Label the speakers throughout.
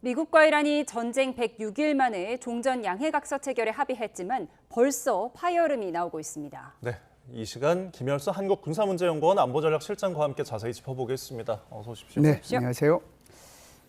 Speaker 1: 미국과 이란이 전쟁 106일 만에 종전 양해각서 체결에 합의했지만 벌써 파열음이 나오고 있습니다.
Speaker 2: 네, 이 시간 김열수 한국군사문제연구원 안보전략실장과 함께 자세히 짚어보겠습니다. 어서 오십시오.
Speaker 3: 네, 안녕하세요.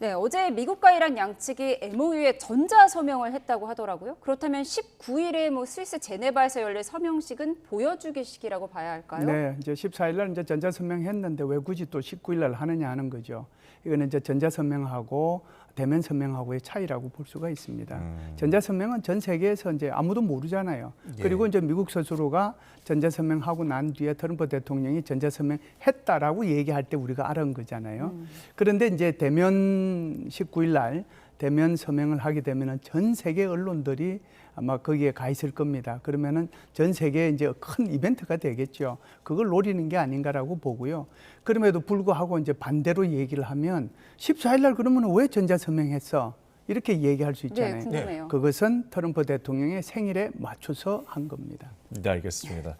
Speaker 1: 네, 어제 미국과 이란 양측이 MOU에 전자 서명을 했다고 하더라고요. 그렇다면 19일에 스위스 제네바에서 열릴 서명식은 보여주기식이라고 봐야 할까요?
Speaker 3: 네, 이제 14일 날 이제 전자 서명했는데 왜 굳이 또 19일 날 하느냐 하는 거죠. 이거는 이제 전자 서명하고 대면 서명하고의 차이라고 볼 수가 있습니다. 전자 서명은 전 세계에서 이제 아무도 모르잖아요.
Speaker 2: 예.
Speaker 3: 그리고 이제 미국 스스로가 전자 서명하고 난 뒤에 트럼프 대통령이 전자 서명했다라고 얘기할 때 우리가 알은 거잖아요. 그런데 이제 대면 19일 날 대면 서명을 하게 되면은 전 세계 언론들이 아마 거기에 가 있을 겁니다. 그러면은 전 세계에 이제 큰 이벤트가 되겠죠. 그걸 노리는 게 아닌가라고 보고요. 그럼에도 불구하고 이제 반대로 얘기를 하면 14일 날 그러면 왜 전자 서명했어? 이렇게 얘기할 수 있잖아요.
Speaker 1: 네, 궁금해요.
Speaker 3: 그것은 트럼프 대통령의 생일에 맞춰서 한 겁니다.
Speaker 2: 네, 알겠습니다.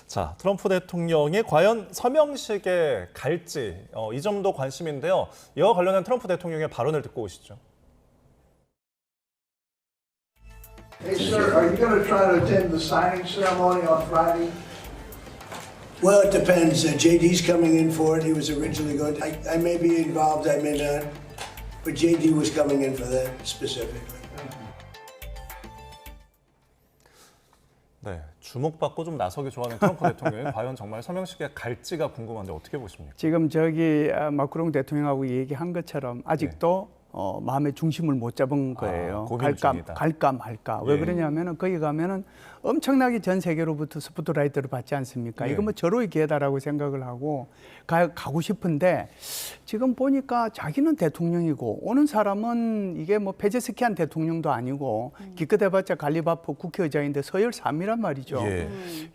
Speaker 2: 자, 트럼프 대통령이 과연 서명식에 갈지 이 점도 관심인데요. 이와 관련한 트럼프 대통령의 발언을 듣고 오시죠.
Speaker 4: Hey, sir, are you going to try to attend the signing ceremony on Friday?
Speaker 5: Well, it depends. JD's coming in for it. He was originally going. I may be involved, I may not. But JD was coming in for that specifically.
Speaker 2: 네, 주목받고 좀 나서기 좋아하는 트럼프 대통령이 과연 정말 서명식에 갈지가 궁금한데 어떻게 보십니까?
Speaker 3: 지금 저기 마크롱 대통령하고 얘기한 것처럼 아직도 마음의 중심을 못 잡은 거예요.
Speaker 2: 고민 중이다.
Speaker 3: 갈까 말까. 왜 그러냐면은 거기 가면은 엄청나게 전 세계로부터 스포트라이트를 받지 않습니까?
Speaker 2: 예.
Speaker 3: 이거 뭐 절호의 기회다라고 생각을 하고 가고 싶은데 지금 보니까 자기는 대통령이고 오는 사람은 이게 뭐 페제스키안 대통령도 아니고 기껏 해봤자 갈리바프 국회의장인데 서열 3위란 말이죠.
Speaker 2: 예.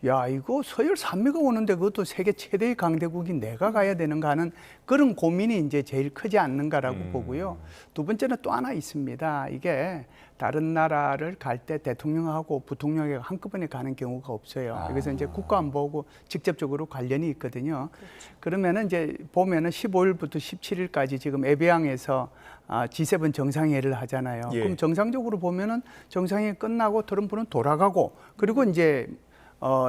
Speaker 3: 야, 이거 서열 3위가 오는데 그것도 세계 최대의 강대국이 내가 가야 되는가 하는 그런 고민이 이제 제일 크지 않는가라고 보고요. 두 번째는 또 하나 있습니다. 이게 다른 나라를 갈 때 대통령하고 부통령이 한꺼번에 가는 경우가 없어요. 여기서 이제 국가안보하고 직접적으로 관련이 있거든요. 그러면은 이제 보면은 15일부터 17일까지 지금 에비앙에서 G7 정상회의를 하잖아요.
Speaker 2: 예.
Speaker 3: 그럼 정상적으로 보면은 정상회의 끝나고 트럼프는 돌아가고 그리고 이제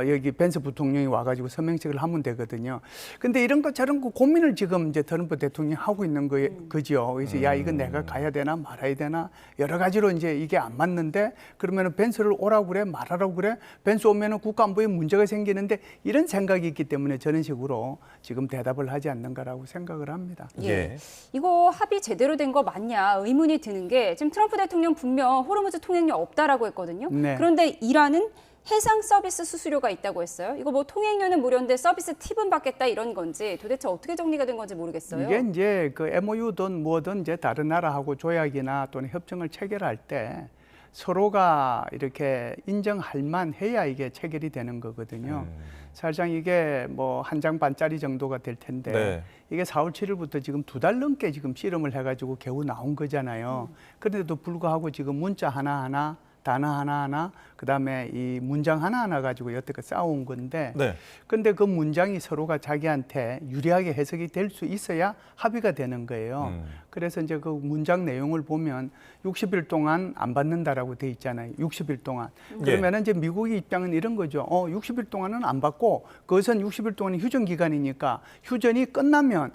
Speaker 3: 여기 벤스 부통령이 와가지고 서명식을 하면 되거든요. 근데 이런 것처럼 그 고민을 지금 이제 트럼프 대통령이 하고 있는 거죠. 그래서 야, 이건 내가 가야 되나 말아야 되나 여러 가지로 이제 이게 안 맞는데 그러면은 벤스를 오라고 그래 말하라고 그래 벤스 오면은 국가안보에 문제가 생기는데 이런 생각이 있기 때문에 저런 식으로 지금 대답을 하지 않는가라고 생각을 합니다.
Speaker 2: 예.
Speaker 1: 이거 합의 제대로 된 거 맞냐 의문이 드는 게 지금 트럼프 대통령 분명 호르무즈 통행료 없다라고 했거든요.
Speaker 3: 네.
Speaker 1: 그런데 이란은 해상 서비스 수수료가 있다고 했어요. 이거 뭐 통행료는 무료인데 서비스 팁은 받겠다 이런 건지 도대체 어떻게 정리가 된 건지 모르겠어요.
Speaker 3: 이게 이제 그 MOU든 뭐든 이제 다른 나라하고 조약이나 또는 협정을 체결할 때 서로가 이렇게 인정할 만해야 이게 체결이 되는 거거든요. 사실상 이게 뭐 한 장 반짜리 정도가 될 텐데
Speaker 2: 네.
Speaker 3: 이게 4월 7일부터 지금 2달 넘게 지금 실험을 해가지고 겨우 나온 거잖아요. 그런데도 불구하고 지금 문자 하나하나 단어 하나하나 그다음에 이 문장 하나하나 가지고 여태껏 싸운 건데
Speaker 2: 네.
Speaker 3: 근데 그 문장이 서로가 자기한테 유리하게 해석이 될 수 있어야 합의가 되는 거예요. 그래서 이제 그 문장 내용을 보면 60일 동안 안 받는다라고 돼 있잖아요. 60일 동안. 그러면 이제 미국의 입장은 이런 거죠. 60일 동안은 안 받고 그것은 60일 동안이 휴전 기간이니까 휴전이 끝나면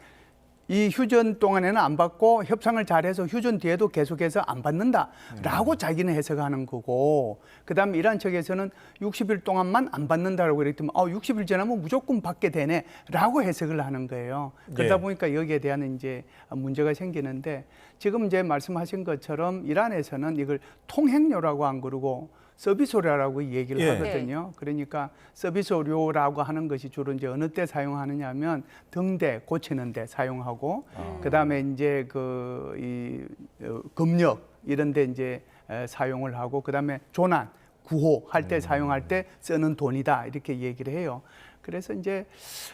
Speaker 3: 이 휴전 동안에는 안 받고 협상을 잘해서 휴전 뒤에도 계속해서 안 받는다라고 자기는 해석하는 거고 그다음에 이란 측에서는 60일 동안만 안 받는다라고 그랬더니 60일 지나면 무조건 받게 되네라고 해석을 하는 거예요. 그러다
Speaker 2: 예.
Speaker 3: 보니까 여기에 대한 이제 문제가 생기는데 지금 이제 말씀하신 것처럼 이란에서는 이걸 통행료라고 안 그러고 서비스료라고 얘기를
Speaker 2: 예.
Speaker 3: 하거든요. 그러니까 서비스료라고 하는 것이 주로 이제 어느 때 사용하느냐면 등대 고치는 데 사용하고 그다음에 이제 검역 이런 데 이제 사용을 하고 그다음에 조난 구호할 때 사용할 때 쓰는 돈이다 이렇게 얘기를 해요. 그래서 이제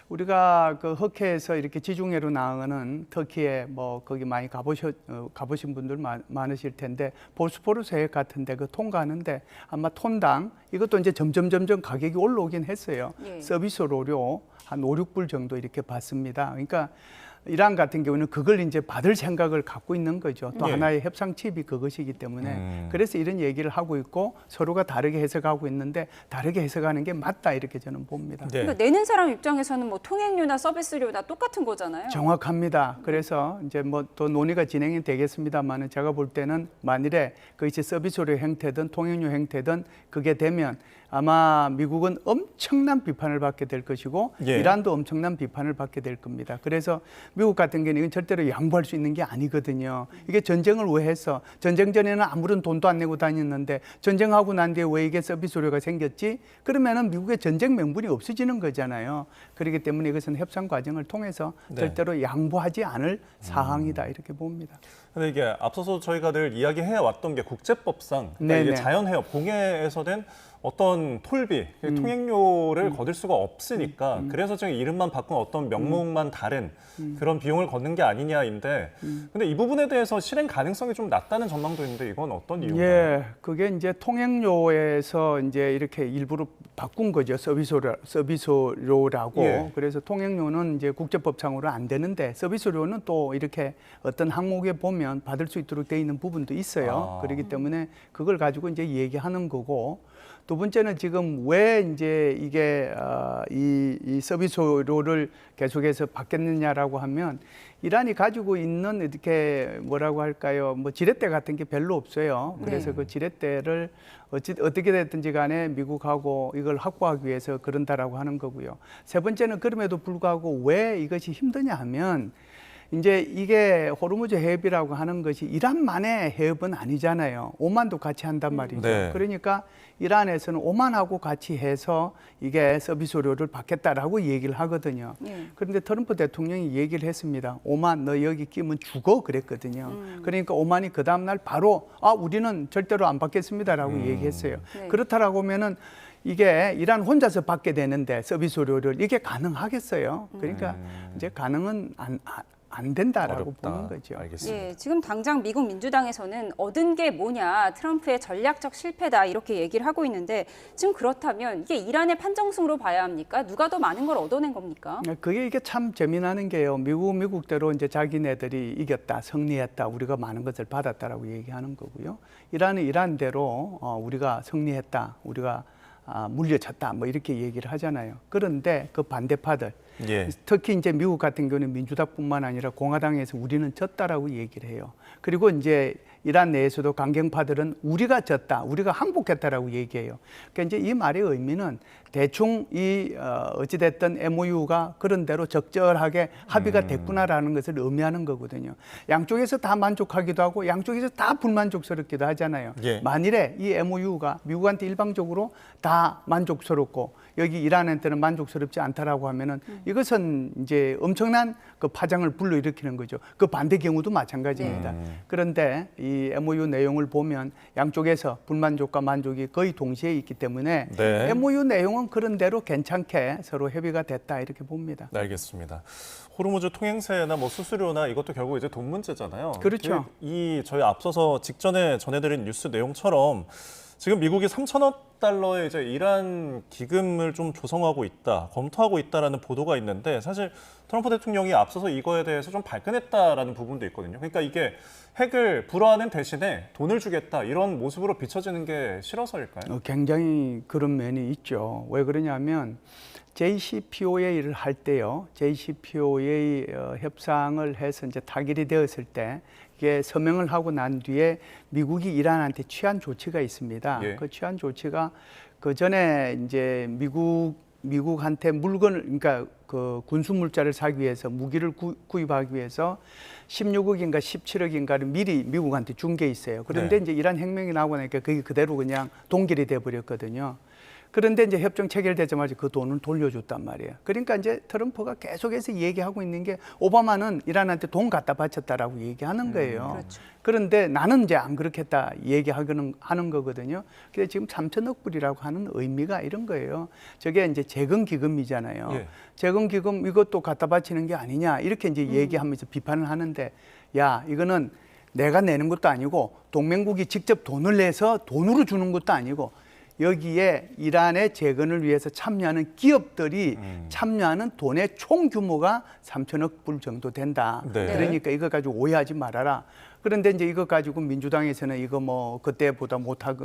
Speaker 3: 우리가 그 흑해에서 이렇게 지중해로 나가는 터키에 뭐 거기 많이 가보신 분들 많으실 텐데 보스포루스 해역 같은데 그 통과하는데 아마 톤당 이것도 이제 점점 가격이 올라오긴 했어요.
Speaker 1: 예.
Speaker 3: 서비스료로 한 5, 6불 정도 이렇게 받습니다. 그러니까 이란 같은 경우는 그걸 이제 받을 생각을 갖고 있는 거죠. 또
Speaker 2: 예.
Speaker 3: 하나의 협상 칩이 그것이기 때문에 그래서 이런 얘기를 하고 있고 서로가 다르게 해석하고 있는데 다르게 해석하는 게 맞다 이렇게 저는 봅니다.
Speaker 2: 네.
Speaker 1: 그러니까 내는 사람 입장에서는 뭐 통행료나 서비스료나 똑같은 거잖아요.
Speaker 3: 정확합니다. 그래서 이제 뭐 또 논의가 진행이 되겠습니다만은 제가 볼 때는 만일에 그 이제 서비스료 행태든 통행료 행태든 그게 되면 아마 미국은 엄청난 비판을 받게 될 것이고
Speaker 2: 예.
Speaker 3: 이란도 엄청난 비판을 받게 될 겁니다. 그래서 미국 같은 경우는 이건 절대로 양보할 수 있는 게 아니거든요. 이게 전쟁을 왜 했어? 전쟁 전에는 아무런 돈도 안 내고 다녔는데 전쟁하고 난 뒤에 왜 이게 서비스료가 생겼지? 그러면은 미국의 전쟁 명분이 없어지는 거잖아요. 그렇기 때문에 이것은 협상 과정을 통해서
Speaker 2: 네.
Speaker 3: 절대로 양보하지 않을 사항이다 이렇게 봅니다.
Speaker 2: 근데 이게 앞서서 저희가 늘 이야기해 왔던 게 국제법상 그러니까
Speaker 3: 네네.
Speaker 2: 이게 자연해협 공해에서 된 어떤 톨비, 통행료를 거둘 수가 없으니까 그래서 지금 이름만 바꾼 어떤 명목만 다른 그런 비용을 걷는 게 아니냐인데 근데 이 부분에 대해서 실행 가능성이 좀 낮다는 전망도 있는데 이건 어떤 이유인가요?
Speaker 3: 예, 그게 이제 통행료에서 이제 이렇게 일부러 바꾼 거죠. 서비스료라고.
Speaker 2: 예.
Speaker 3: 그래서 통행료는 이제 국제법상으로 안 되는데 서비스료는 또 이렇게 어떤 항목에 보면 받을 수 있도록 돼 있는 부분도 있어요.
Speaker 2: 아.
Speaker 3: 그렇기 때문에 그걸 가지고 이제 얘기하는 거고. 두 번째는 지금 왜 이제 이게 이 서비스료를 계속해서 받겠느냐라고 하면 이란이 가지고 있는 이렇게 뭐라고 할까요? 뭐 지렛대 같은 게 별로 없어요. 그래서 그 지렛대를 어떻게 됐든지 간에 미국하고 이걸 확보하기 위해서 그런다라고 하는 거고요. 세 번째는 그럼에도 불구하고 왜 이것이 힘드냐 하면 이제 이게 호르무즈 해협이라고 하는 것이 이란만의 해협은 아니잖아요. 오만도 같이 한단 말이죠.
Speaker 2: 네.
Speaker 3: 그러니까 이란에서는 오만하고 같이 해서 이게 서비스료를 받겠다라고 얘기를 하거든요. 그런데 트럼프 대통령이 얘기를 했습니다. 오만 너 여기 끼면 죽어 그랬거든요. 그러니까 오만이 그 다음날 바로 우리는 절대로 안 받겠습니다라고 얘기했어요.
Speaker 1: 네.
Speaker 3: 그렇다라고 하면은 이게 이란 혼자서 받게 되는데 서비스료를 이게 가능하겠어요. 그러니까 이제 가능은 안 된다라고
Speaker 2: 어렵다.
Speaker 3: 보는 거죠.
Speaker 2: 알겠습니다.
Speaker 1: 예, 지금 당장 미국 민주당에서는 얻은 게 뭐냐, 트럼프의 전략적 실패다 이렇게 얘기를 하고 있는데 지금 그렇다면 이게 이란의 판정승으로 봐야 합니까? 누가 더 많은 걸 얻어낸 겁니까?
Speaker 3: 그게 이게 참 재미나는 게요. 미국대로 이제 자기네들이 이겼다, 승리했다, 우리가 많은 것을 받았다라고 얘기하는 거고요. 이란은 이란대로 우리가 승리했다, 우리가 물려쳤다, 뭐 이렇게 얘기를 하잖아요. 그런데 그 반대파들,
Speaker 2: 예.
Speaker 3: 특히 이제 미국 같은 경우는 민주당뿐만 아니라 공화당에서 우리는 졌다라고 얘기를 해요. 그리고 이제 이란 내에서도 강경파들은 우리가 졌다, 우리가 항복했다라고 얘기해요. 그러니까 이제 이 말의 의미는 대충 이 어찌됐든 MOU가 그런 대로 적절하게 합의가 됐구나라는 것을 의미하는 거거든요. 양쪽에서 다 만족하기도 하고 양쪽에서 다 불만족스럽기도 하잖아요.
Speaker 2: 예.
Speaker 3: 만일에 이 MOU가 미국한테 일방적으로 다 만족스럽고 여기 이란한테는 만족스럽지 않다라고 하면은 이것은 이제 엄청난 그 파장을 불러일으키는 거죠. 그 반대 경우도 마찬가지입니다. 그런데 이 MOU 내용을 보면 양쪽에서 불만족과 만족이 거의 동시에 있기 때문에
Speaker 2: 네.
Speaker 3: MOU 내용은 그런 대로 괜찮게 서로 협의가 됐다 이렇게 봅니다.
Speaker 2: 네, 알겠습니다. 호르무즈 통행세나 뭐 수수료나 이것도 결국 이제 돈 문제잖아요.
Speaker 3: 그렇죠.
Speaker 2: 이 저희 앞서서 직전에 전해드린 뉴스 내용처럼 지금 미국이 3천억 달러의 이제 이란 기금을 좀 조성하고 있다, 검토하고 있다라는 보도가 있는데 사실 트럼프 대통령이 앞서서 이거에 대해서 좀 발끈했다라는 부분도 있거든요. 그러니까 이게 핵을 불허하는 대신에 돈을 주겠다 이런 모습으로 비춰지는 게 싫어서일까요?
Speaker 3: 굉장히 그런 면이 있죠. 왜 그러냐면 JCPOA를 할 때요. JCPOA 협상을 해서 이제 타결이 되었을 때 이게 서명을 하고 난 뒤에 미국이 이란한테 취한 조치가 있습니다.
Speaker 2: 예.
Speaker 3: 그 취한 조치가 그 전에 이제 미국한테 물건을 그러니까 그 군수 물자를 사기 위해서 무기를 구입하기 위해서 16억인가 17억인가를 미리 미국한테 준 게 있어요. 그런데
Speaker 2: 네.
Speaker 3: 이제 이란 혁명이 나오고 나니까 그게 그대로 그냥 동결이 돼 버렸거든요. 그런데 이제 협정 체결되자마자 그 돈을 돌려줬단 말이에요. 그러니까 이제 트럼프가 계속해서 얘기하고 있는 게 오바마는 이란한테 돈 갖다 바쳤다라고 얘기하는 거예요.
Speaker 1: 그렇죠.
Speaker 3: 그런데 나는 이제 안 그렇겠다 하는 거거든요. 그래서 지금 3천억 불이라고 하는 의미가 이런 거예요. 저게 이제 재건 기금이잖아요.
Speaker 2: 예.
Speaker 3: 재건 기금 이것도 갖다 바치는 게 아니냐 이렇게 이제 얘기하면서 비판을 하는데 야 이거는 내가 내는 것도 아니고 동맹국이 직접 돈을 내서 돈으로 주는 것도 아니고 여기에 이란의 재건을 위해서 참여하는 기업들이 참여하는 돈의 총 규모가 3천억 불 정도 된다.
Speaker 2: 네.
Speaker 3: 그러니까 이거 가지고 오해하지 말아라. 그런데 이제 이거 가지고 민주당에서는 이거 뭐 그때보다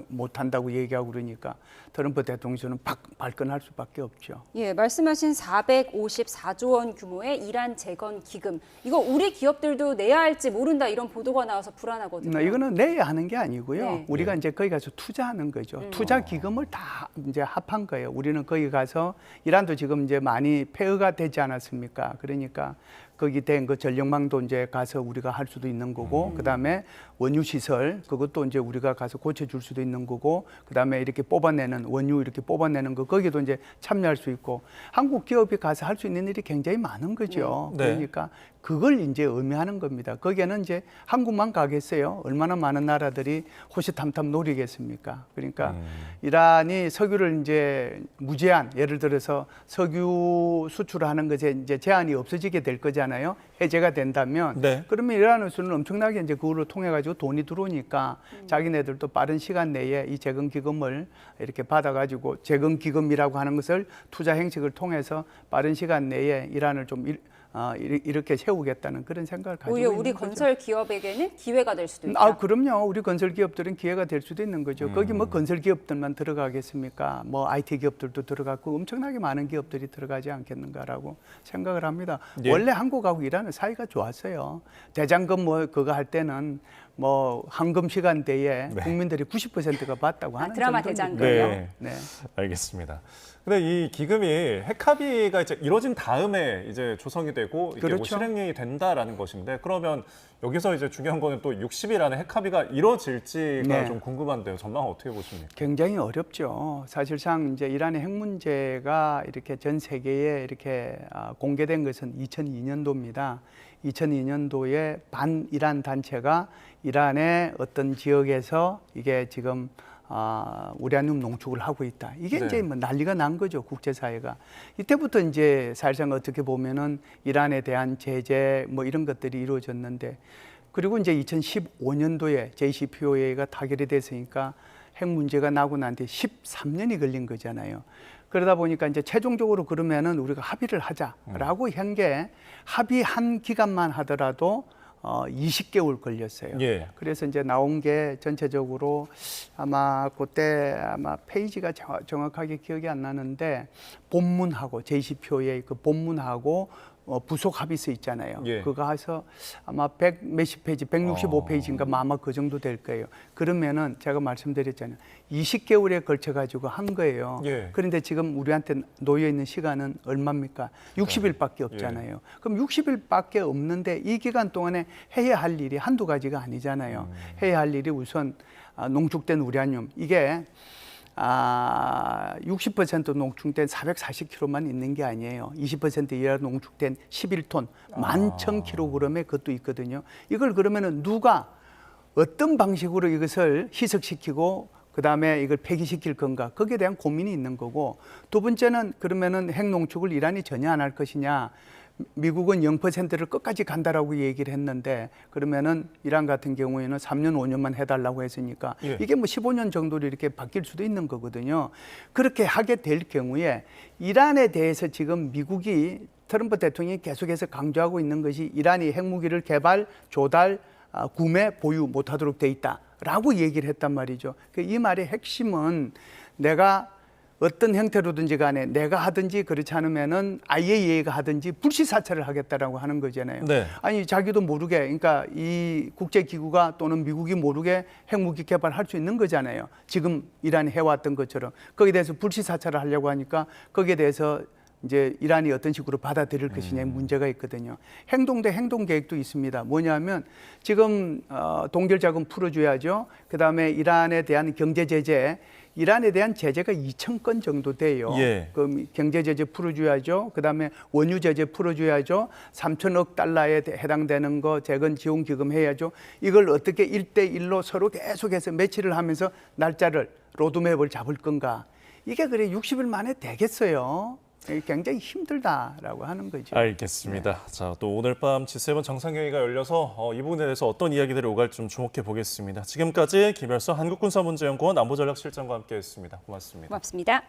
Speaker 3: 못한다고 얘기하고 그러니까 트럼프 대통령은 발끈할 수밖에 없죠.
Speaker 1: 예, 말씀하신 454조 원 규모의 이란 재건 기금. 이거 우리 기업들도 내야 할지 모른다 이런 보도가 나와서 불안하거든요.
Speaker 3: 이거는 내야 하는 게 아니고요.
Speaker 1: 네.
Speaker 3: 우리가 이제 거기 가서 투자하는 거죠. 투자 기금을 다 이제 합한 거예요. 우리는 거기 가서 이란도 지금 이제 많이 폐허가 되지 않았습니까? 그러니까 거기 된 그 전력망도 이제 가서 우리가 할 수도 있는 거고, 그다음에 원유 시설 그것도 이제 우리가 가서 고쳐줄 수도 있는 거고, 그다음에 이렇게 뽑아내는 원유 이렇게 뽑아내는 거 거기도 이제 참여할 수 있고, 한국 기업이 가서 할 수 있는 일이 굉장히 많은 거죠.
Speaker 2: 네.
Speaker 3: 그러니까 그걸 이제 의미하는 겁니다. 거기에는 이제 한국만 가겠어요. 얼마나 많은 나라들이 호시탐탐 노리겠습니까? 그러니까 이란이 석유를 이제 무제한, 예를 들어서 석유 수출하는 것에 이제 제한이 없어지게 될 거잖아요. 해제가 된다면,
Speaker 2: 네.
Speaker 3: 그러면 이란으로서는 엄청나게 이제 그걸로 통해 가지고 돈이 들어오니까 자기네들도 빠른 시간 내에 이 재건 기금을 이렇게 받아 가지고 재건 기금이라고 하는 것을 투자 행식을 통해서 빠른 시간 내에 이란을 좀 이렇게 세우겠다는 그런 생각을 가지고
Speaker 1: 오히려
Speaker 3: 있는
Speaker 1: 우리
Speaker 3: 거죠.
Speaker 1: 건설 기업에게는 기회가 될 수도 있다.
Speaker 3: 그럼요. 우리 건설 기업들은 기회가 될 수도 있는 거죠. 거기 뭐 건설 기업들만 들어가겠습니까? 뭐 IT 기업들도 들어가고 엄청나게 많은 기업들이 들어가지 않겠는가라고 생각을 합니다.
Speaker 2: 예.
Speaker 3: 원래 한국하고 이란은 사이가 좋았어요. 대장금 뭐 그거 할 때는 뭐 황금 시간대에 국민들이 90%가 받다고 하는
Speaker 1: 드라마
Speaker 3: 정도니까요.
Speaker 1: 대장금이요?
Speaker 3: 네.
Speaker 2: 알겠습니다. 근데 이 기금이 핵합의가 이제 이루어진 다음에 이제 조성이 되고 이게 뭐
Speaker 3: 그렇죠.
Speaker 2: 실행이 된다라는 것인데, 그러면 여기서 이제 중요한 거는 또 60이라는 핵합의가 이루어질지가
Speaker 3: 네.
Speaker 2: 좀 궁금한데요. 전망 어떻게 보십니까?
Speaker 3: 굉장히 어렵죠. 사실상 이제 이란의 핵 문제가 이렇게 전 세계에 이렇게 공개된 것은 2002년도입니다. 2002년도에 반이란 단체가 이란의 어떤 지역에서 이게 지금 우라늄 농축을 하고 있다. 이게
Speaker 2: 네.
Speaker 3: 이제 뭐 난리가 난 거죠, 국제사회가. 이때부터 이제 사실상 어떻게 보면은 이란에 대한 제재 뭐 이런 것들이 이루어졌는데, 그리고 이제 2015년도에 JCPOA가 타결이 됐으니까 핵 문제가 나고 난 뒤에 13년이 걸린 거잖아요. 그러다 보니까 이제 최종적으로 그러면은 우리가 합의를 하자라고 한 게 합의한 기간만 하더라도 20개월 걸렸어요.
Speaker 2: 예.
Speaker 3: 그래서 이제 나온 게 전체적으로 아마 그때 아마 페이지가 정확하게 기억이 안 나는데, 본문하고 JCPOA 그 본문하고 부속 합의서 있잖아요.
Speaker 2: 예.
Speaker 3: 그거 해서 아마 100 몇십 페이지, 165페이지인가 아마 그 정도 될 거예요. 그러면은 제가 말씀드렸잖아요. 20개월에 걸쳐 가지고 한 거예요.
Speaker 2: 예.
Speaker 3: 그런데 지금 우리한테 놓여 있는 시간은 얼마입니까? 60일밖에 없잖아요. 그럼 60일밖에 없는데 이 기간 동안에 해야 할 일이 한두 가지가 아니잖아요. 해야 할 일이 우선 농축된 우라늄, 이게 60% 농축된 440kg만 있는 게 아니에요. 20% 이하 농축된 11톤, 11,000kg의 그것도 있거든요. 이걸 그러면은 누가 어떤 방식으로 이것을 희석시키고 그다음에 이걸 폐기시킬 건가, 거기에 대한 고민이 있는 거고, 두 번째는 그러면은 핵 농축을 이란이 전혀 안 할 것이냐. 미국은 0%를 끝까지 간다라고 얘기를 했는데, 그러면은 이란 같은 경우에는 3년, 5년만 해달라고 했으니까
Speaker 2: 예.
Speaker 3: 이게 뭐 15년 정도로 이렇게 바뀔 수도 있는 거거든요. 그렇게 하게 될 경우에 이란에 대해서 지금 미국이, 트럼프 대통령이 계속해서 강조하고 있는 것이 이란이 핵무기를 개발, 조달, 구매, 보유 못하도록 돼 있다라고 얘기를 했단 말이죠. 이 말의 핵심은 내가 어떤 형태로든지 간에 내가 하든지 그렇지 않으면은 IAEA가 하든지 불시사찰을 하겠다라고 하는 거잖아요.
Speaker 2: 네.
Speaker 3: 아니 자기도 모르게, 그러니까 이 국제기구가 또는 미국이 모르게 핵무기 개발할 수 있는 거잖아요. 지금 이란이 해왔던 것처럼. 거기에 대해서 불시사찰을 하려고 하니까 거기에 대해서 이제 이란이 어떤 식으로 받아들일 것이냐의 문제가 있거든요. 행동 대 행동 계획도 있습니다. 뭐냐면 지금 동결 자금 풀어줘야죠. 그다음에 이란에 대한 경제 제재, 이란에 대한 제재가 2,000건 정도 돼요.
Speaker 2: 예.
Speaker 3: 그럼 경제 제재 풀어줘야죠. 그다음에 원유 제재 풀어줘야죠. 3천억 달러에 해당되는 거 재건 지원 기금 해야죠. 이걸 어떻게 1대1로 서로 계속해서 매치를 하면서 날짜를, 로드맵을 잡을 건가? 이게 그래 60일 만에 되겠어요. 굉장히 힘들다라고 하는 거죠.
Speaker 2: 알겠습니다. 자, 또 오늘 밤 G7 정상회의가 열려서 이 부분에 대해서 어떤 이야기들이 오갈지 좀 주목해 보겠습니다. 지금까지 김열서 한국군사문제연구원 안보전략실장과 함께했습니다. 고맙습니다.
Speaker 1: 고맙습니다.